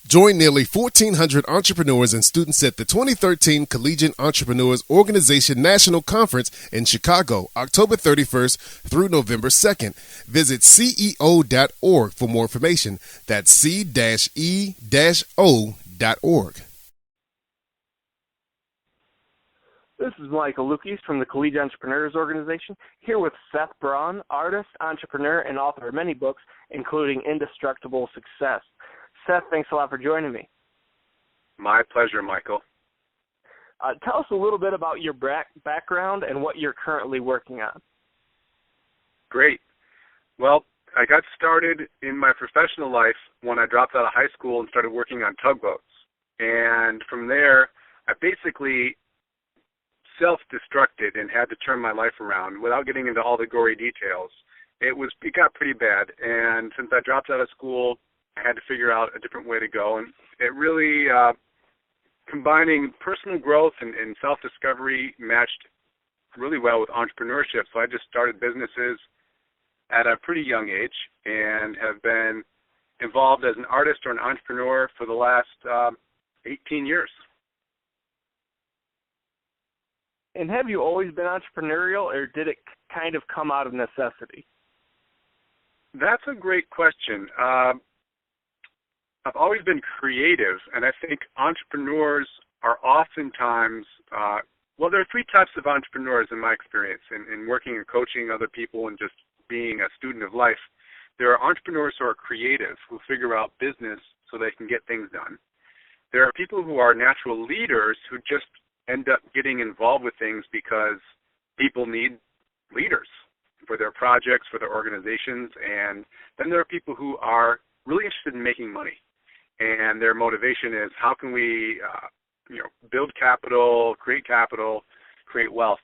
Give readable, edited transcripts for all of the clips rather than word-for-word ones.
Join nearly 1,400 entrepreneurs and students at the 2013 Collegiate Entrepreneurs Organization National Conference in Chicago, October 31st through November 2nd. Visit ceo.org for more information. That's c-e-o.org. This is Michael Lukes from the Collegiate Entrepreneurs Organization, here with Seth Braun, artist, entrepreneur, and author of many books, including Indestructible Success. Seth, thanks a lot for joining me. My pleasure, Michael. Tell us a little bit about your background and what you're currently working on. Great. Well, I got started in my professional life when I dropped out of high school and started working on tugboats. And from there, I basically self-destructed and had to turn my life around without getting into all the gory details. It got pretty bad. And since I dropped out of school, I had to figure out a different way to go. And it really, combining personal growth and self-discovery matched really well with entrepreneurship. So I just started businesses at a pretty young age and have been involved as an artist or an entrepreneur for the last 18 years. And have you always been entrepreneurial, or did it kind of come out of necessity? That's a great question. I've always been creative, and I think entrepreneurs are oftentimes, there are three types of entrepreneurs in my experience in working and coaching other people and just being a student of life. There are entrepreneurs who are creative, who figure out business so they can get things done. There are people who are natural leaders who just end up getting involved with things because people need leaders for their projects, for their organizations. And then there are people who are really interested in making money. And their motivation is, how can we build capital, create wealth.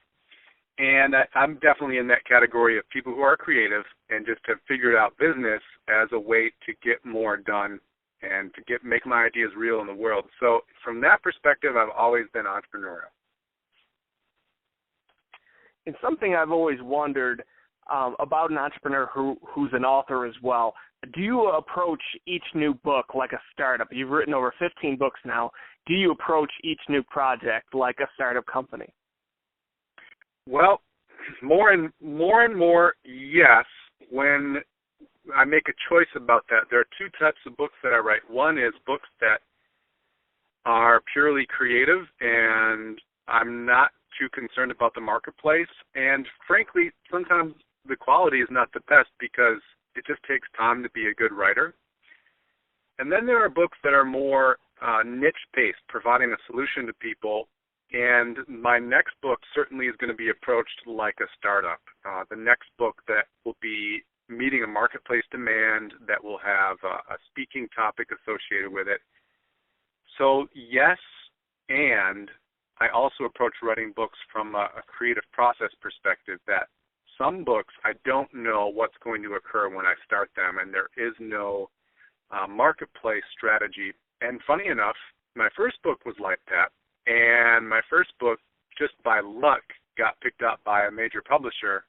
And I'm definitely in that category of people who are creative and just have figured out business as a way to get more done and to make my ideas real in the world. So from that perspective, I've always been entrepreneurial. It's something I've always wondered about an entrepreneur who's an author as well. Do you approach each new book like a startup? You've written over 15 books now. Do you approach each new project like a startup company? Well, more and more, yes. When I make a choice about that, there are two types of books that I write. One is books that are purely creative, and I'm not too concerned about the marketplace. And frankly, sometimes the quality is not the best because it just takes time to be a good writer. And then there are books that are more niche-based, providing a solution to people. And my next book certainly is going to be approached like a startup. The next book that will be meeting a marketplace demand, that will have a speaking topic associated with it. So yes, and I also approach writing books from a creative process perspective, that some books I don't know what's going to occur when I start them, and there is no marketplace strategy. And funny enough, my first book was like that, and my first book, just by luck, got picked up by a major publisher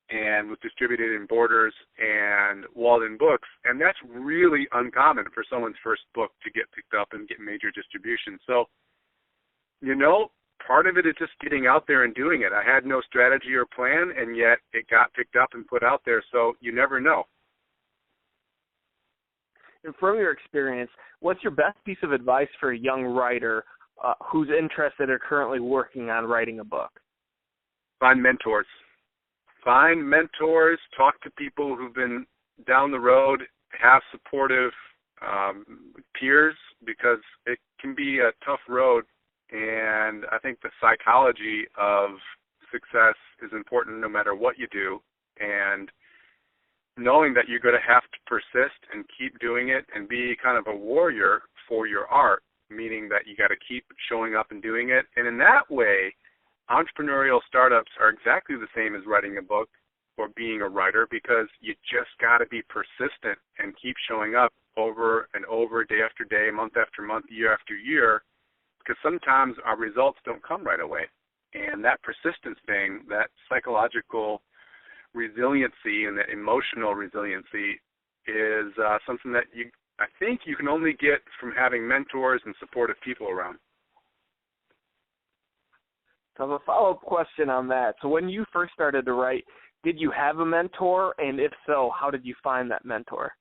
and was distributed in Borders and Walden Books, and that's really uncommon for someone's first book to get picked up and get major distribution. So, part of it is just getting out there and doing it. I had no strategy or plan, and yet it got picked up and put out there, so you never know. And from your experience, what's your best piece of advice for a young writer who's interested or currently working on writing a book? Find mentors. Find mentors, talk to people who've been down the road, have supportive peers, because it can be a tough road. And I think the psychology of success is important no matter what you do. And knowing that you're going to have to persist and keep doing it and be kind of a warrior for your art, meaning that you got to keep showing up and doing it. And in that way, entrepreneurial startups are exactly the same as writing a book or being a writer, because you just got to be persistent and keep showing up over and over, day after day, month after month, year after year, because sometimes our results don't come right away. And that persistence thing, that psychological resiliency and that emotional resiliency is something that I think you can only get from having mentors and supportive people around. So I have a follow-up question on that. So when you first started to write, did you have a mentor? And if so, how did you find that mentor?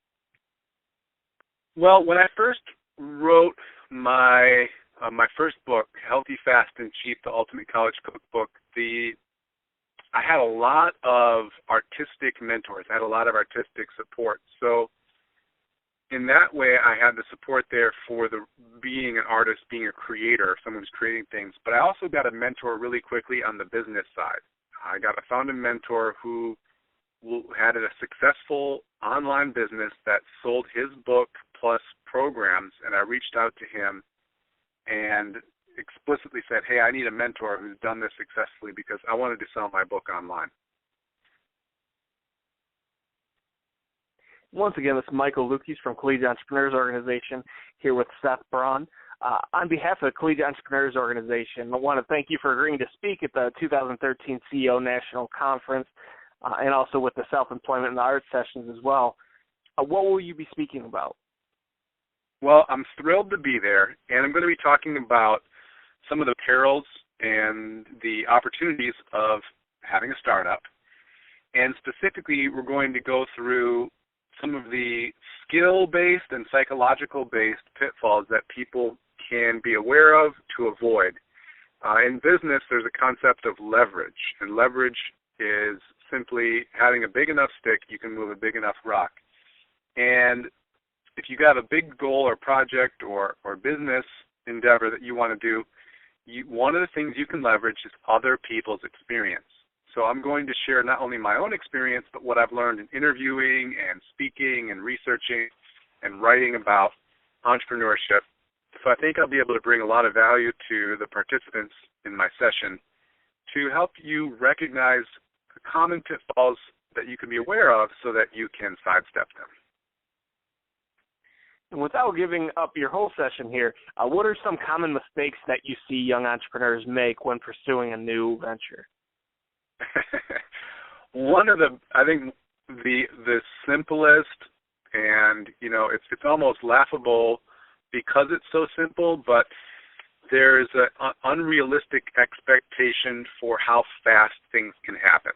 Well, when I first wrote my first book, Healthy, Fast, and Cheap, The Ultimate College Cookbook, I had a lot of artistic mentors. I had a lot of artistic support. So in that way, I had the support there for being an artist, being a creator, someone who's creating things. But I also got a mentor really quickly on the business side. I found a mentor who had a successful online business that sold his book plus programs, and I reached out to him and explicitly said, hey, I need a mentor who's done this successfully because I wanted to sell my book online. Once again, this is Michael Lukes from Collegiate Entrepreneurs Organization here with Seth Braun. On behalf of the Collegiate Entrepreneurs Organization, I want to thank you for agreeing to speak at the 2013 CEO National Conference and also with the Self-Employment and the Arts sessions as well. What will you be speaking about? Well, I'm thrilled to be there, and I'm going to be talking about some of the perils and the opportunities of having a startup. And specifically, we're going to go through some of the skill-based and psychological-based pitfalls that people can be aware of to avoid. In business, there's a concept of leverage, and leverage is simply having a big enough stick, you can move a big enough rock. And if you have a big goal or project or business endeavor that you want to do, one of the things you can leverage is other people's experience. So I'm going to share not only my own experience, but what I've learned in interviewing and speaking and researching and writing about entrepreneurship. So I think I'll be able to bring a lot of value to the participants in my session to help you recognize the common pitfalls that you can be aware of so that you can sidestep them. And without giving up your whole session here, what are some common mistakes that you see young entrepreneurs make when pursuing a new venture? I think the simplest, and it's almost laughable because it's so simple, but there's an unrealistic expectation for how fast things can happen.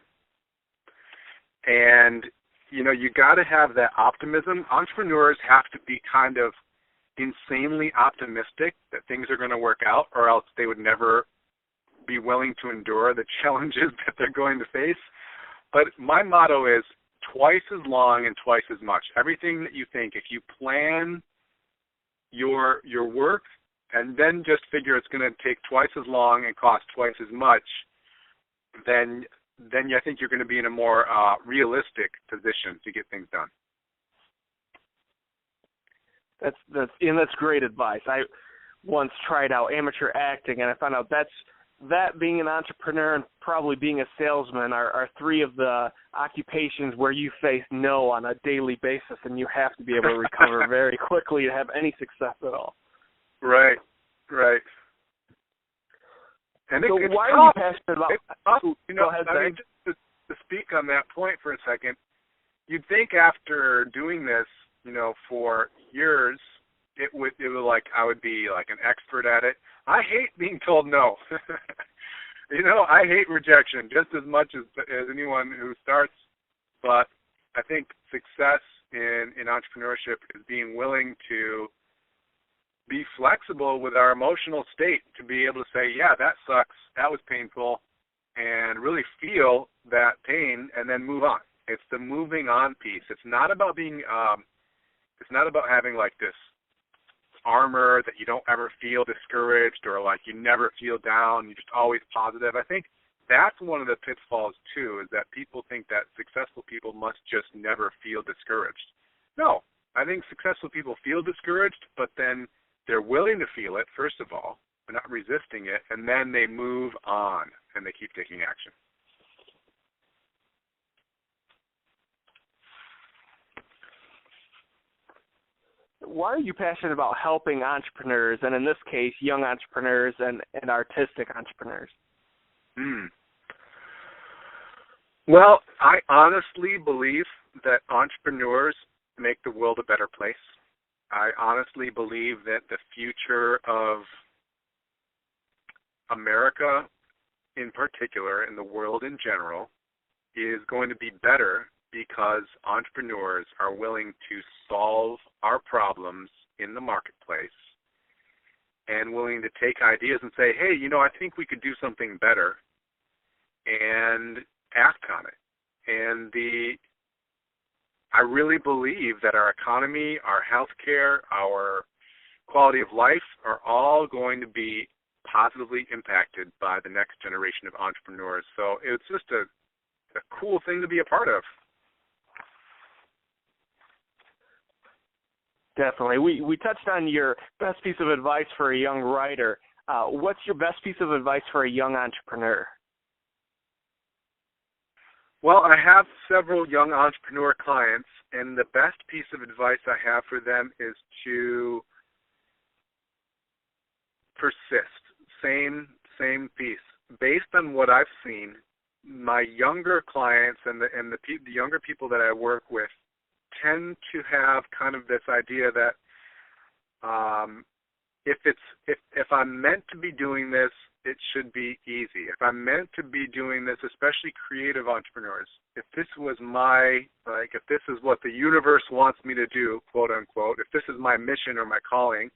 And you got to have that optimism. Entrepreneurs have to be kind of insanely optimistic that things are going to work out, or else they would never be willing to endure the challenges that they're going to face. But my motto is twice as long and twice as much. Everything that you think, if you plan your work and then just figure it's going to take twice as long and cost twice as much, then I think you're going to be in a more realistic position to get things done. That's great advice. I once tried out amateur acting, and I found out that being an entrepreneur and probably being a salesman are three of the occupations where you face no on a daily basis, and you have to be able to recover very quickly to have any success at all. Right. And so why are you passionate about? Go ahead, just to speak on that point for a second, you'd think after doing this, for years, it would like I would be like an expert at it. I hate being told no. I hate rejection just as much as anyone who starts. But I think success in entrepreneurship is being willing to be flexible with our emotional state, to be able to say, yeah, that sucks, that was painful, and really feel that pain and then move on. It's the moving on piece. It's not about being, it's not about having like this armor that you don't ever feel discouraged or like you never feel down, you're just always positive. I think that's one of the pitfalls too, is that people think that successful people must just never feel discouraged. No, I think successful people feel discouraged, but then they're willing to feel it, first of all. They're not resisting it, and then they move on, and they keep taking action. Why are you passionate about helping entrepreneurs, and in this case, young entrepreneurs and artistic entrepreneurs? Well, I honestly believe that entrepreneurs make the world a better place. I honestly believe that the future of America in particular, and the world in general, is going to be better because entrepreneurs are willing to solve our problems in the marketplace and willing to take ideas and say, hey, I think we could do something better, and act on it. And I really believe that our economy, our healthcare, our quality of life are all going to be positively impacted by the next generation of entrepreneurs. So it's just a cool thing to be a part of. Definitely. We touched on your best piece of advice for a young writer. What's your best piece of advice for a young entrepreneur? Well, I have several young entrepreneur clients, and the best piece of advice I have for them is to persist. Same piece. Based on what I've seen, my younger clients and the younger people that I work with tend to have kind of this idea that if I'm meant to be doing this, it should be easy. If I'm meant to be doing this, especially creative entrepreneurs, if this was if this is what the universe wants me to do, quote unquote, if this is my mission or my calling,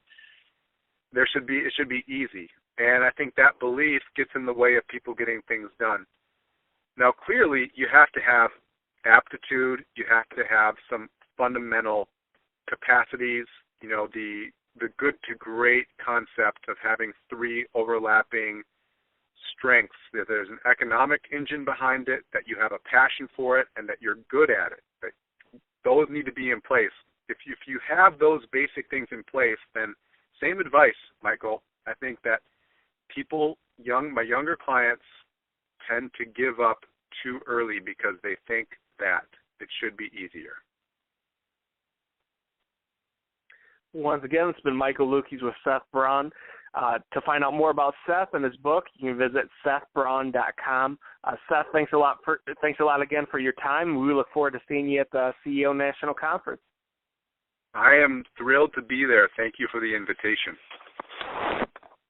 it should be easy. And I think that belief gets in the way of people getting things done. Now, clearly, you have to have aptitude. You have to have some fundamental capacities. The good to great concept of having three overlapping strengths. That there's an economic engine behind it, that you have a passion for it, and that you're good at it. Those need to be in place. If you have those basic things in place, then same advice, Michael. I think that my younger clients tend to give up too early because they think that it should be easier. Once again, it's been Michael Lukes with Seth Braun. To find out more about Seth and his book, you can visit SethBraun.com. Seth, thanks a lot again for your time. We look forward to seeing you at the CEO National Conference. I am thrilled to be there. Thank you for the invitation.